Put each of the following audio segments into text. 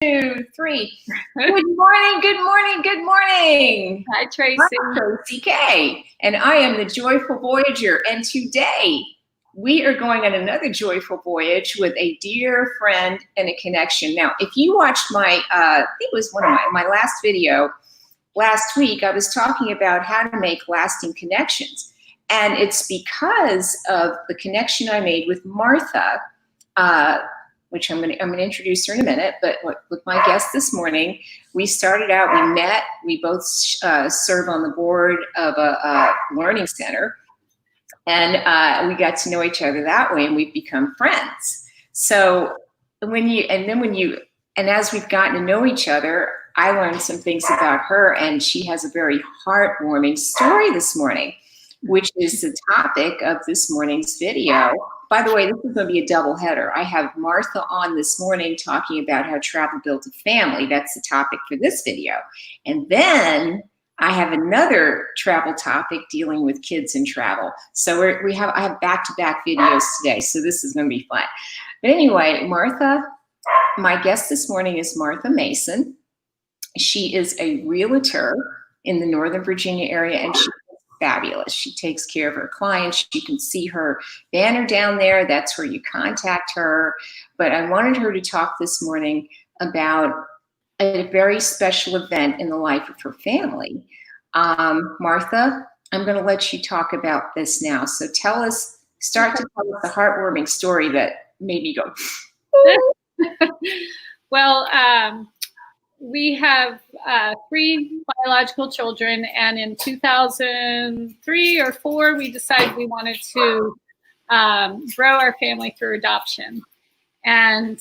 2, 3. Good morning, good morning, good morning. Hi, Tracy. I'm Tracy K, and I am the Joyful Voyager. And today we are going on another joyful voyage with a dear friend and a connection. Now, if you watched my, I think it was one of my last video last week, I was talking about how to make lasting connections. And it's because of the connection I made with Martha, which I'm going to introduce her in a minute, but with my guest this morning, we started out, we met, we both serve on the board of a learning center, and we got to know each other that way, and we've become friends. So as we've gotten to know each other, I learned some things about her, and she has a very heartwarming story this morning, which is the topic of this morning's video. By the way, this is going to be a double header. I have Martha on this morning talking about how travel built a family. That's the topic for this video. And then I have another travel topic dealing with kids and travel. So I have back-to-back videos today, so this is going to be fun. But anyway, Martha, my guest this morning is Martha Mason. She is a realtor in the Northern Virginia area, and she's fabulous. She takes care of her clients. You can see her banner down there. That's where you contact her. But I wanted her to talk this morning about a very special event in the life of her family. Martha, I'm going to let you talk about this now. So start to tell us the heartwarming story that made me go. Well, we have 3 biological children, and in 2003 or 4, we decided we wanted to grow our family through adoption. And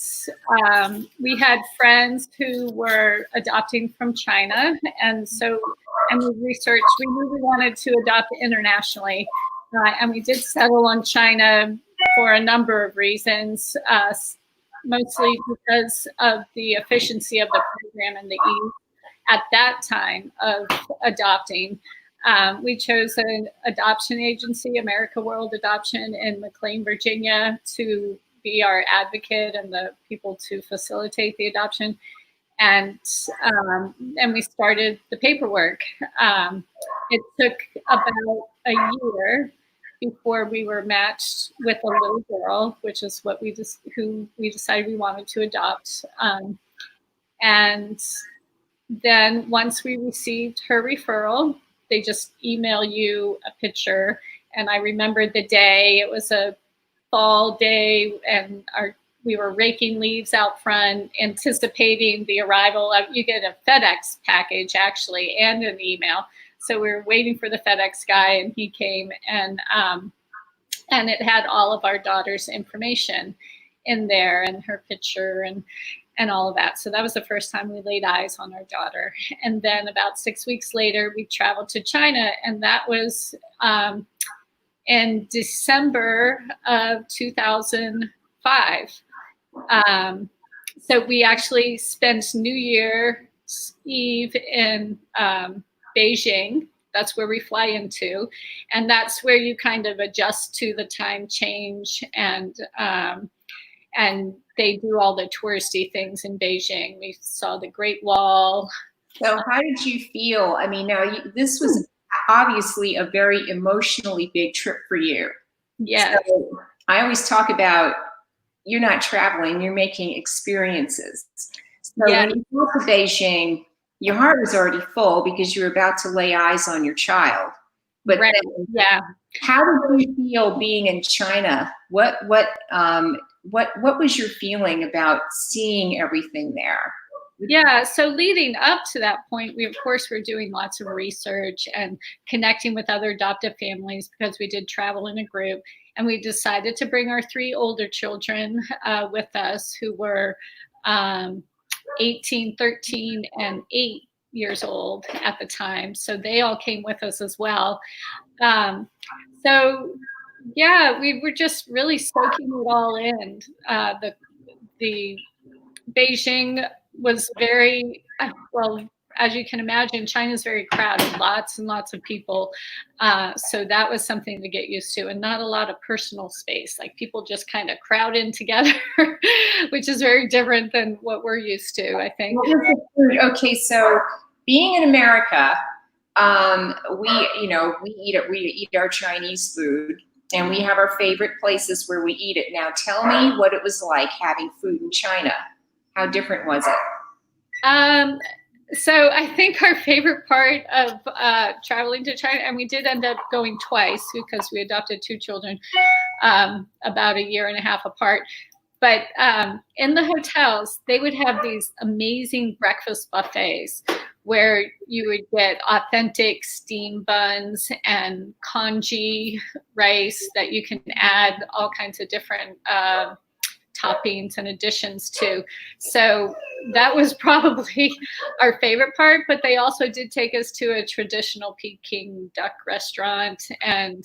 we had friends who were adopting from China, and we researched. We really wanted to adopt internationally, and we did settle on China for a number of reasons. Mostly because of the efficiency of the program and the ease at that time of adopting. We chose an adoption agency, America World Adoption, in McLean, Virginia, to be our advocate and the people to facilitate the adoption. And we started the paperwork. It took about a year before we were matched with a little girl, which is who we decided we wanted to adopt. And then once we received her referral, they just email you a picture. And I remember the day. It was a fall day, and we were raking leaves out front, anticipating the arrival of. You get a FedEx package actually, and an email. So we were waiting for the FedEx guy, and he came, and it had all of our daughter's information in there, and her picture, and all of that. So that was the first time we laid eyes on our daughter. And then about 6 weeks later, we traveled to China, and that was in December of 2005. So we actually spent New Year's Eve in Beijing. That's where we fly into, and that's where you kind of adjust to the time change, and they do all the touristy things in Beijing. We saw the Great Wall. So how did you feel? I mean, now this was obviously a very emotionally big trip for you. Yeah. So I always talk about you're not traveling, you're making experiences. So when you go to Beijing, your heart was already full because you were about to lay eyes on your child. But right. How did you feel being in China? What was your feeling about seeing everything there? Yeah, so leading up to that point, we of course were doing lots of research and connecting with other adoptive families because we did travel in a group, and we decided to bring our 3 older children with us, who were 18, 13, and 8 years old at the time. So they all came with us as well. So yeah, we were just really soaking it all in. The Beijing was very, well, as you can imagine, China's very crowded, lots and lots of people. So that was something to get used to, and not a lot of personal space. Like people just kind of crowd in together, which is very different than what we're used to, I think. Okay, so being in America, we eat our Chinese food, and we have our favorite places where we eat it. Now, tell me what it was like having food in China. How different was it? So I think our favorite part of traveling to China, and we did end up going twice because we adopted 2 children about a year and a half apart. But in the hotels, they would have these amazing breakfast buffets where you would get authentic steamed buns and congee rice that you can add all kinds of different toppings and additions to. So that was probably our favorite part, but they also did take us to a traditional Peking duck restaurant. And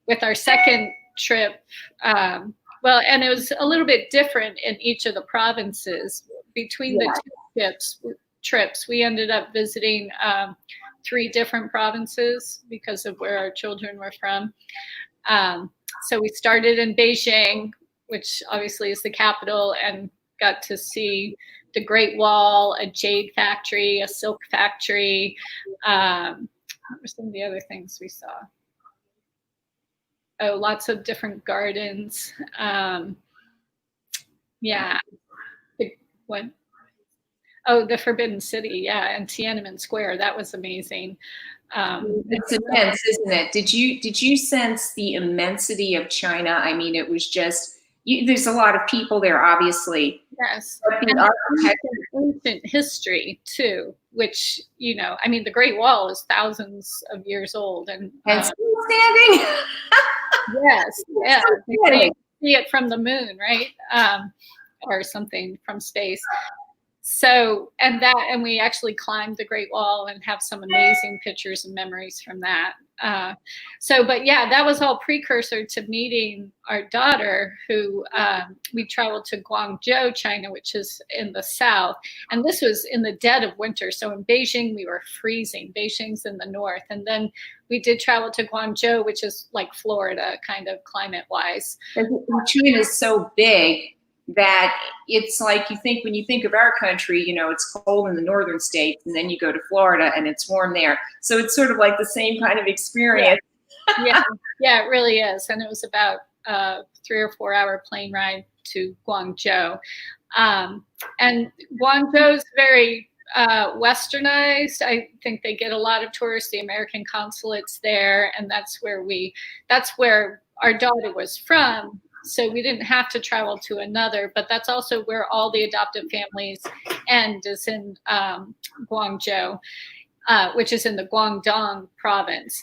with our second trip, well, and it was a little bit different in each of the provinces. Between the 2 trips, we ended up visiting 3 different provinces because of where our children were from. So we started in Beijing, which obviously is the capital, and got to see the Great Wall, a jade factory, a silk factory. What were some of the other things we saw? Oh, lots of different gardens. Yeah. What? Oh, the Forbidden City. Yeah, and Tiananmen Square. That was amazing. It's immense, isn't it? Did you sense the immensity of China? I mean, it was just. There's a lot of people there, obviously. Yes, and ancient history too, which I mean, the Great Wall is thousands of years old, and still standing. Yes, yeah, you can see it from the moon, right, or something from space. So, and we actually climbed the Great Wall and have some amazing pictures and memories from that. But yeah, that was all precursor to meeting our daughter, who we traveled to Guangzhou, China, which is in the south. And this was in the dead of winter. So in Beijing, we were freezing. Beijing's in the north. And then we did travel to Guangzhou, which is like Florida, kind of climate-wise. China is so big that it's like when you think of our country, it's cold in the northern states, and then you go to Florida and it's warm there. So it's sort of like the same kind of experience. Yeah, it really is. And it was about 3 or 4 hour plane ride to Guangzhou. And Guangzhou is very westernized. I think they get a lot of tourists. The American consulate's there, and that's where our daughter was from. So we didn't have to travel to another, but that's also where all the adoptive families end, is in Guangzhou, which is in the Guangdong province,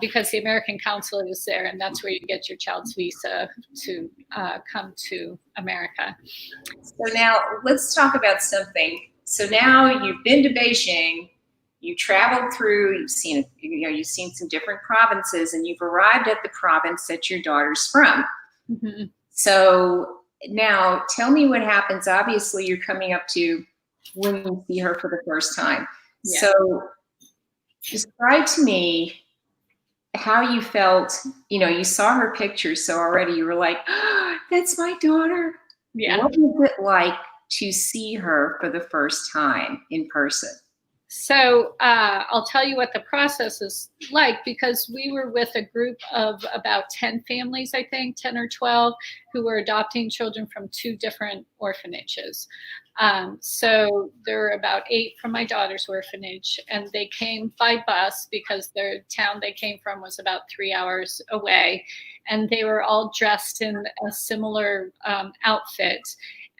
because the American consulate is there, and that's where you get your child's visa to come to America. So now let's talk about something. So now you've been to Beijing, you traveled through, you've seen some different provinces, and you've arrived at the province that your daughter's from. Mm-hmm. So now tell me what happens. Obviously, you're coming up to when you see her for the first time. Yeah. So describe to me how you felt. You saw her picture, so already you were like, oh, that's my daughter. Yeah. What was it like to see her for the first time in person? So I'll tell you what the process is like, because we were with a group of about 10 families, I think, 10 or 12, who were adopting children from 2 different orphanages. So there were about 8 from my daughter's orphanage, and they came by bus because the town they came from was about 3 hours away. And they were all dressed in a similar outfit.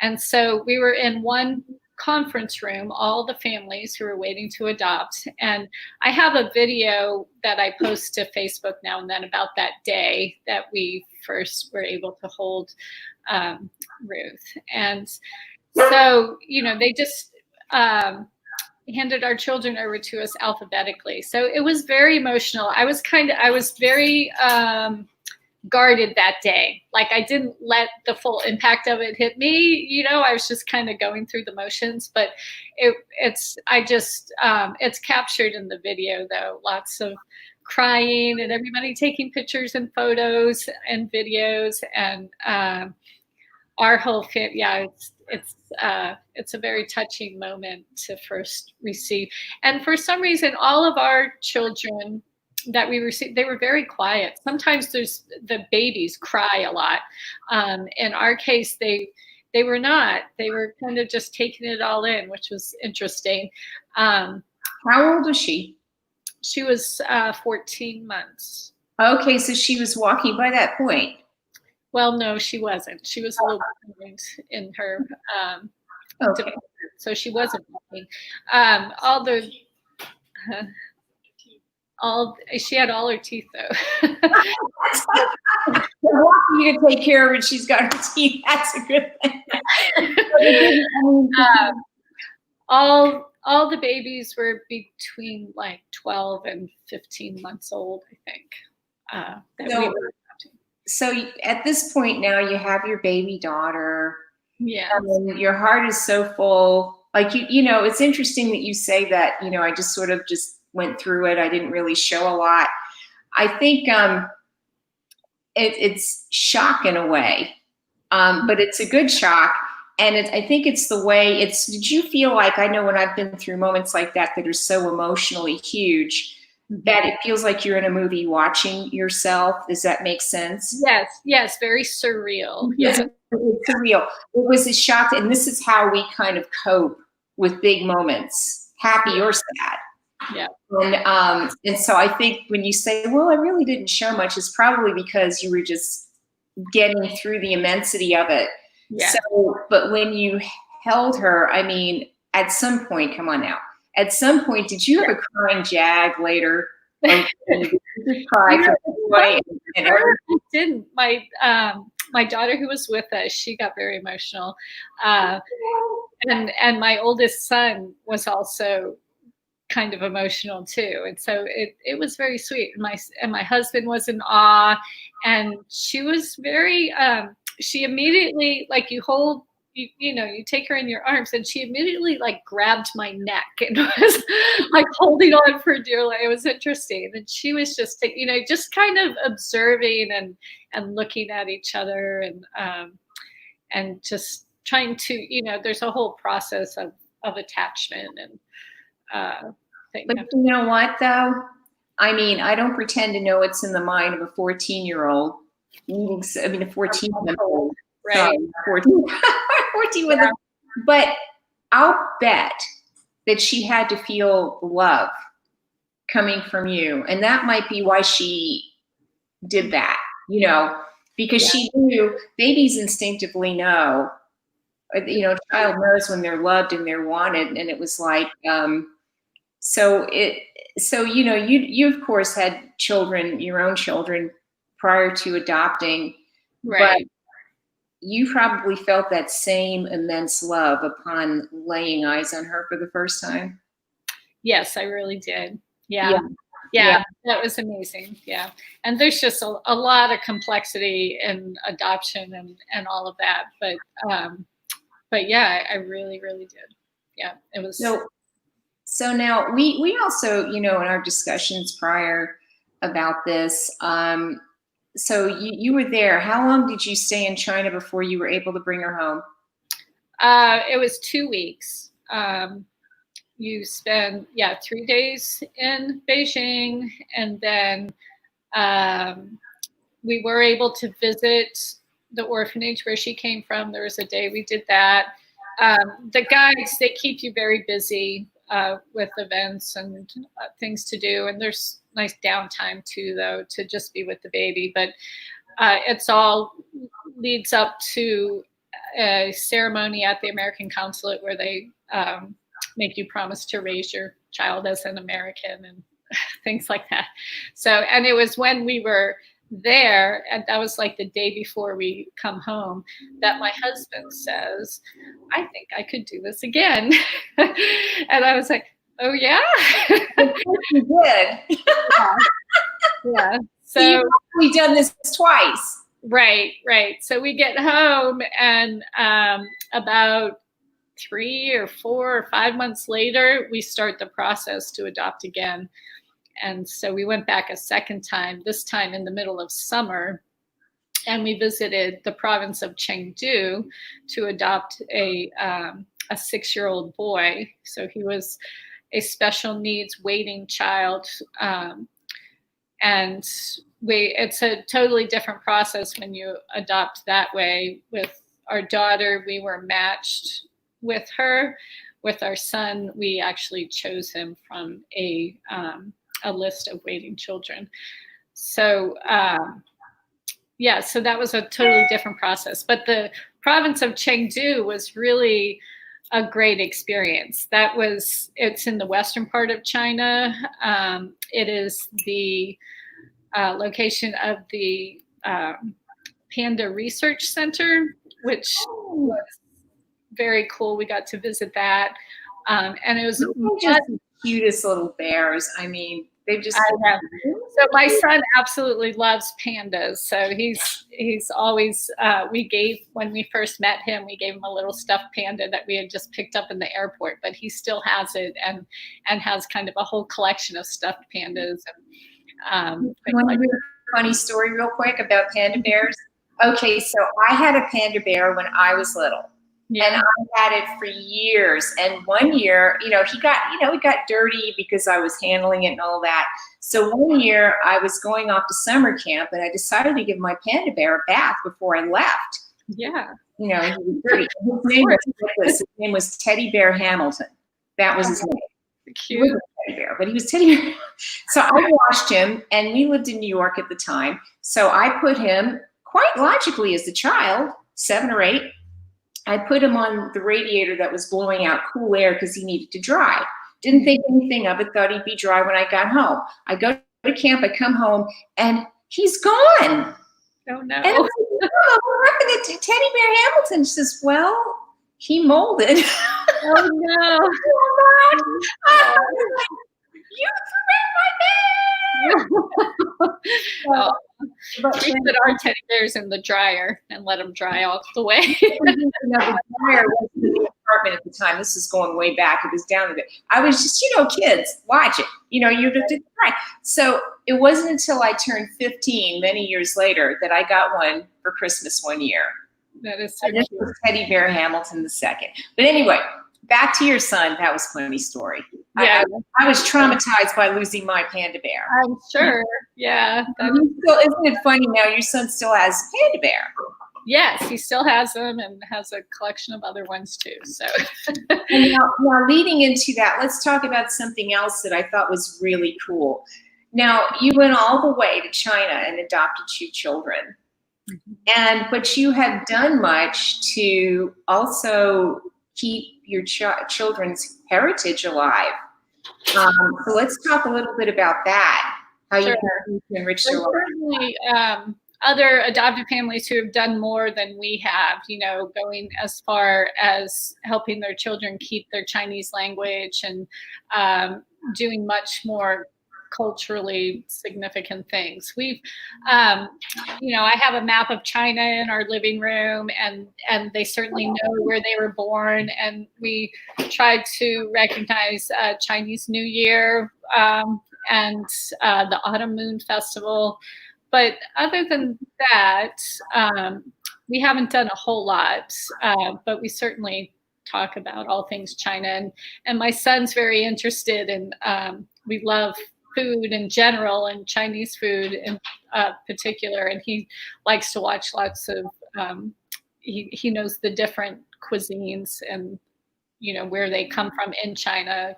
And so we were in one conference room, all the families who were waiting to adopt. And I have a video that I post to Facebook now and then about that day that we first were able to hold Ruth. And so, they just handed our children over to us alphabetically. So it was very emotional. I was very guarded that day. Like I didn't let the full impact of it hit me. You know, I was just kind of going through the motions, but it's captured in the video though. Lots of crying and everybody taking pictures and photos and videos, and our whole family. Yeah, it's a very touching moment to first receive. And for some reason, all of our children that we received, they were very quiet. Sometimes the babies cry a lot. In our case, they were not. They were kind of just taking it all in, which was interesting. How old was she? She was 14 months. Okay, so she was walking by that point. Well, no, she wasn't. She was a little behind in her Okay. so she wasn't walking. She had all her teeth though. Walking, you can take care of it. She's got her teeth. That's a good thing. All the babies were between like 12 and 15 months old, I think. So at this point now, you have your baby daughter. Yeah. And your heart is so full. Like you know, it's interesting that you say that. You know, I just sort of just went through it. I didn't really show a lot. I think it's shock in a way, but it's a good shock. And I think it's the way it's. Did you feel like, I know when I've been through moments like that are so emotionally huge, that it feels like you're in a movie watching yourself? Does that make sense? Yes, very surreal. Yes. It's surreal. It was a shock, and this is how we kind of cope with big moments, happy or sad. Yeah. And so I think when you say, well, I really didn't show much, it's probably because you were just getting through the immensity of it. Yeah. So, but when you held her, I mean, at some point, come on now, at some point, did you have a crying jag later? Did you cry for joy? I didn't. My daughter, who was with us, she got very emotional, and my oldest son was also kind of emotional too, and so it was very sweet. And my husband was in awe, and she was very. She immediately, like, you take her in your arms, and she immediately like grabbed my neck and was like holding on for dear life. It was interesting, and she was just just kind of observing and looking at each other, and just trying to there's a whole process of attachment and. But you know what though? I mean, I don't pretend to know what's in the mind of a 14-year-old. A 14-month-old. Right. 14 with Yeah. But I'll bet that she had to feel love coming from you. And that might be why she did that, because she knew babies instinctively know, a child knows when they're loved and they're wanted. And it was like, you of course had children, your own children prior to adopting, Right. but you probably felt that same immense love upon laying eyes on her for the first time. Yes, I really did. Yeah. That was amazing. Yeah. And there's just a lot of complexity in adoption and all of that. But yeah, I really, really did. Yeah. It was. So now we also, in our discussions prior about this, so you were there. How long did you stay in China before you were able to bring her home? It was 2 weeks. You spend 3 days in Beijing, and then we were able to visit the orphanage where she came from. There was a day we did that. The guides, they keep you very busy with events and things to do, and there's nice downtime too, though, to just be with the baby. But it's all leads up to a ceremony at the American consulate where they make you promise to raise your child as an American and things like that. So, and it was when we were there, and that was like the day before we come home, that my husband says, I think I could do this again. And I was like, oh yeah. You did. Yeah. So you've probably done this twice. Right. So we get home, and about 3 or 4 or 5 months later, we start the process to adopt again. And so we went back a second time, this time in the middle of summer, and we visited the province of Chengdu to adopt a 6-year-old boy. So he was a special needs waiting child. And it's a totally different process when you adopt that way. With our daughter, we were matched with her. With our son, we actually chose him from a list of waiting children. So so that was a totally different process. But the province of Chengdu was really a great experience. It's in the western part of China. It is the location of the Panda Research Center, which was very cool. We got to visit that. And it was just the cutest little bears. I mean, they just. So my son absolutely loves pandas. So he's always. When we first met him, we gave him a little stuffed panda that we had just picked up in the airport, but he still has it and has kind of a whole collection of stuffed pandas. Want to hear a funny story real quick about panda bears? Okay, so I had a panda bear when I was little. Yeah. And I had it for years. And one year, he got dirty because I was handling it and all that. So one year I was going off to summer camp, and I decided to give my panda bear a bath before I left. Yeah. He was dirty. His name was Teddy Bear Hamilton. That was his name. Cute. He wasn't Teddy Bear, but he was Teddy Bear. So I washed him, and we lived in New York at the time. So I put him, quite logically as a child, 7 or 8, I put him on the radiator that was blowing out cool air because he needed to dry. Didn't think anything of it, thought he'd be dry when I got home. I go to camp, I come home, and he's gone. Oh, no. And I'm like, what happened to Teddy Bear Hamilton? She says, well, he molded. Oh, no. You threw my bag. We put our teddy bears in the dryer and let them dry all the way. The dryer was in the apartment at the time. This is going way back. It was down a bit. I was just, kids, watch it. You have to try. So it wasn't until I turned 15, many years later, that I got one for Christmas one year. That is so cute. This was Teddy Bear Hamilton II. But anyway, back to your son. That was a funny story. Yeah. I was traumatized by losing my panda bear. I'm sure. Yeah. Isn't it funny now? Your son still has a panda bear. Yes, he still has them and has a collection of other ones too. So and now leading into that, let's talk about something else that I thought was really cool. Now, you went all the way to China and adopted 2 children. Mm-hmm. But you have done much to also keep your children's heritage alive. So let's talk a little bit about that, how you can enrich their life. Certainly, other adoptive families who have done more than we have, going as far as helping their children keep their Chinese language and doing much more culturally significant things. We've, I have a map of China in our living room, and they certainly know where they were born. And we tried to recognize Chinese New Year and the Autumn Moon Festival. But other than that, we haven't done a whole lot, but we certainly talk about all things China. And my son's very interested in, we love food in general and Chinese food in particular. And he likes to watch lots of, he knows the different cuisines and, where they come from in China,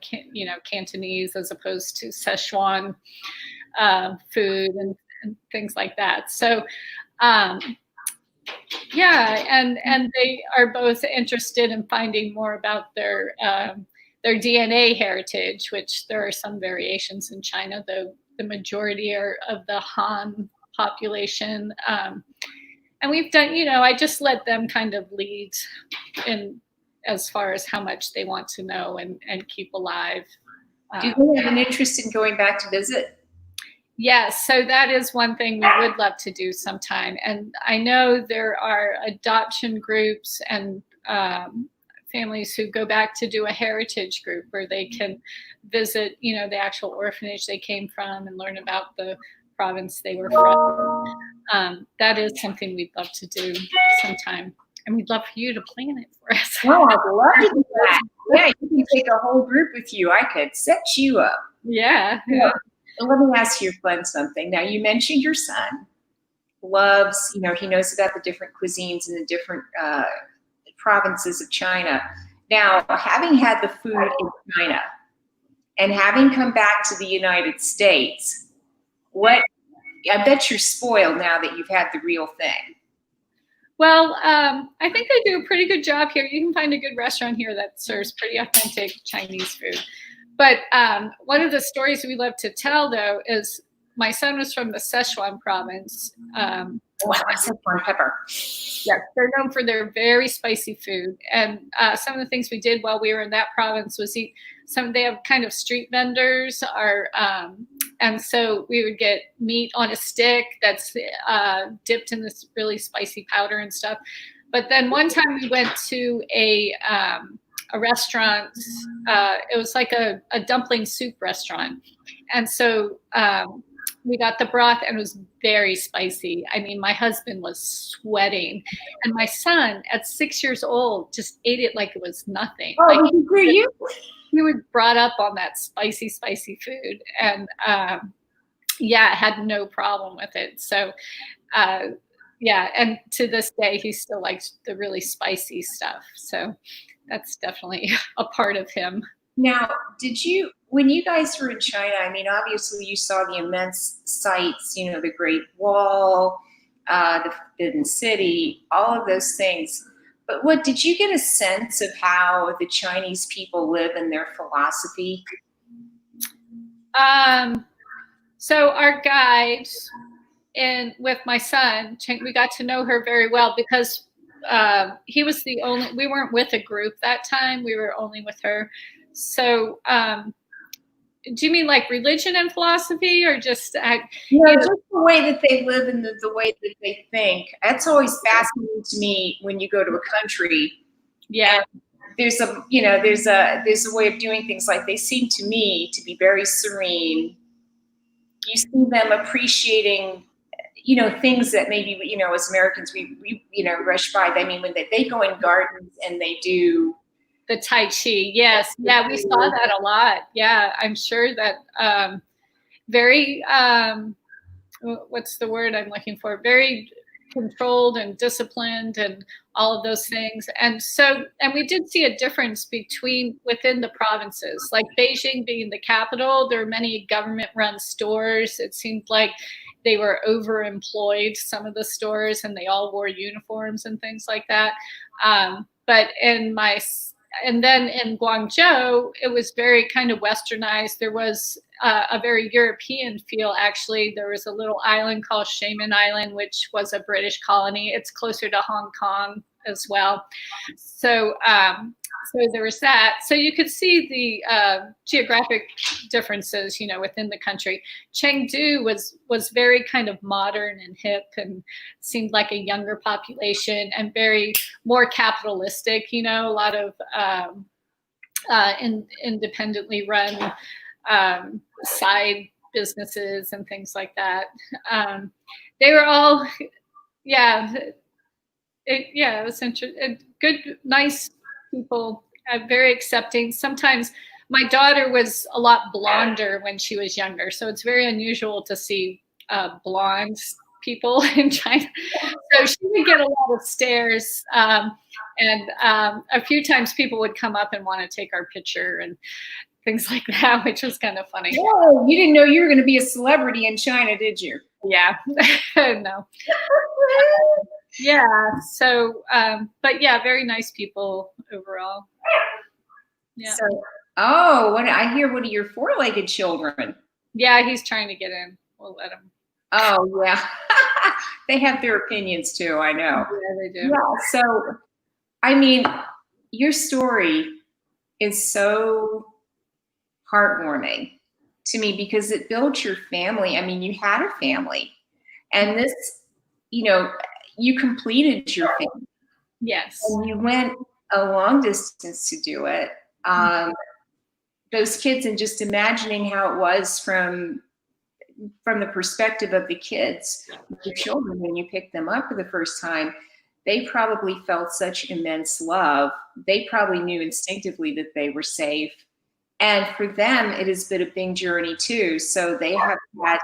Cantonese as opposed to Szechuan food and things like that. So, and they are both interested in finding more about their DNA heritage, which there are some variations in China, though the majority are of the Han population. And we've done, I just let them kind of lead in as far as how much they want to know and keep alive. Do they have an interest in going back to visit? Yes, so that is one thing we would love to do sometime. And I know there are adoption groups and families who go back to do a heritage group where they can visit, the actual orphanage they came from and learn about the province they were from. That is something we'd love to do sometime. And we'd love for you to plan it for us. Oh, I'd love to do that. Yeah, you can take a whole group with you. I could set you up. Yeah. Let me ask your friend something. Now, you mentioned your son loves, he knows about the different cuisines in the different provinces of China. Now, having had the food in China and having come back to the United States, I bet you're spoiled now that you've had the real thing. Well, I think they do a pretty good job here. You can find a good restaurant here that serves pretty authentic Chinese food. But one of the stories we love to tell, though, is my son was from the Sichuan province. Wow, Sichuan pepper. Yes, they're known for their very spicy food. And some of the things we did while we were in that province was eat they have kind of street vendors and so we would get meat on a stick that's dipped in this really spicy powder and stuff. But then one time we went to a restaurant. It was like a dumpling soup restaurant. And so we got the broth and it was very spicy. I mean, my husband was sweating. And my son, at 6 years old, just ate it like it was nothing. Oh, like, he was brought up on that spicy food. And had no problem with it. So and to this day, he still likes the really spicy stuff. So that's definitely a part of him. Now, when you guys were in China, I mean, obviously you saw the immense sights, the Great Wall, the Forbidden City, all of those things. But did you get a sense of how the Chinese people live and their philosophy? So our guide with my son, we got to know her very well because he was we weren't with a group that time. We were only with her. So do you mean like religion and philosophy or just just the way that they live and the way that they think? That's always fascinating to me when you go to a country. Yeah. There's a way of doing things. Like, they seem to me to be very serene. You see them appreciating, things that maybe, as Americans, we rush by. I mean, when they go in gardens and they do the Tai Chi. Yes. Yeah. We saw that a lot. Yeah. I'm sure that very, what's the word I'm looking for? Very controlled and disciplined and all of those things. And we did see a difference within the provinces, like Beijing being the capital. There are many government run stores. It seemed like they were overemployed, some of the stores, and they all wore uniforms and things like that. And then in Guangzhou, it was very kind of westernized. There was a very European feel, actually. There was a little island called Shaman Island, which was a British colony. It's closer to Hong Kong as well. So there was that. So you could see the geographic differences, within the country. Chengdu was very kind of modern and hip and seemed like a younger population and very more capitalistic, a lot of independently run side businesses and things like that. They were all, it was interesting. Good, nice people, very accepting. Sometimes my daughter was a lot blonder when she was younger, so it's very unusual to see blonde people in China. So she would get a lot of stares, and a few times people would come up and want to take our picture and things like that, which was kind of funny. Whoa, you didn't know you were going to be a celebrity in China, did you? Yeah, no. Yeah. So, but yeah, very nice people overall. Yeah. So, I hear one of your four-legged children. Yeah, he's trying to get in. We'll let him. Oh, yeah. They have their opinions too, I know. Yeah, they do. Yeah, so, I mean, your story is so heartwarming to me because it built your family. I mean, you had a family, and this, you know, you completed your family. Yes. And you went a long distance to do it. Those kids, and just imagining how it was from the perspective of the kids, the children, when you pick them up for the first time, they probably felt such immense love. They probably knew instinctively that they were safe. And for them, it has been a big journey too. So they have had,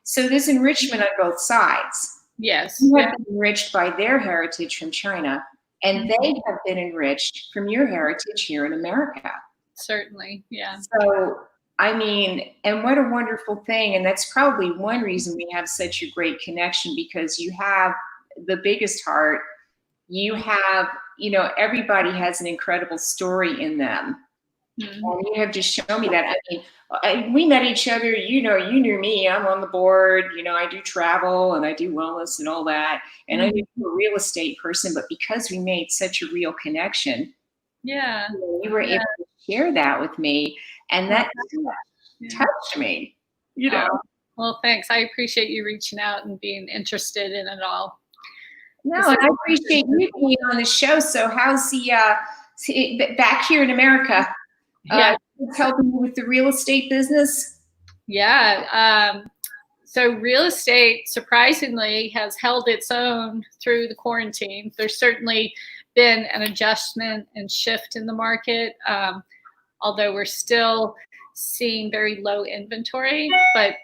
so there's enrichment on both sides. Yes. You Yeah. have been enriched by their heritage from China, and they have been enriched from your heritage here in America. Certainly. Yeah. So, I mean, and what a wonderful thing. And that's probably one reason we have such a great connection, because you have the biggest heart. You have, you know, everybody has an incredible story in them. And you have just shown me that. I mean, we met each other, you know, you knew me, I'm on the board, you know, I do travel and I do wellness and all that. And I knew you were a real estate person, but because we made such a real connection, Yeah. you were able to share that with me. And that touched me, you know. Well, thanks. I appreciate you reaching out and being interested in it all. No, and I appreciate you being on the show. So how's the back here in America? Helping you with the real estate business? Yeah. So real estate, surprisingly, has held its own through the quarantine. There's certainly been an adjustment and shift in the market, although we're still seeing very low inventory, but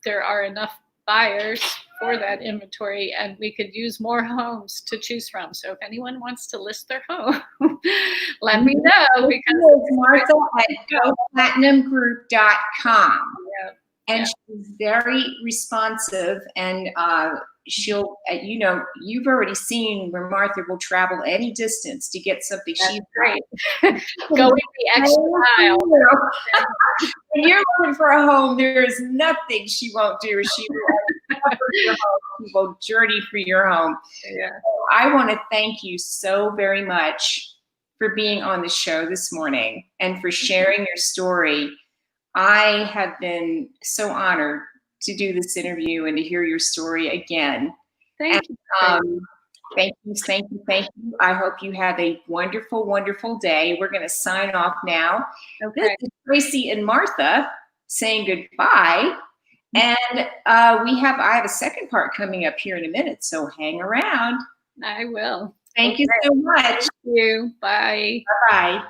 there are enough buyers for that inventory, and we could use more homes to choose from. So if anyone wants to list their home, let me know. Because Martha at goplatinumgroup.com. And she's very responsive, and she'll, you know, you've already seen where Martha will travel any distance to get something. She's great. Going the extra mile. When you're looking for a home, there is nothing she won't do. She will cover your home. She will journey for your home. Yeah. So I want to thank you so very much for being on the show this morning and for sharing your story. I have been so honored to do this interview and to hear your story again. Thank you. Thank you, thank you, thank you. I hope you have a wonderful, wonderful day. We're going to sign off now. Okay. This is Tracy and Martha saying goodbye. And I have a second part coming up here in a minute, so hang around. I will. Thank you so much. Thank you. Bye. Bye-bye.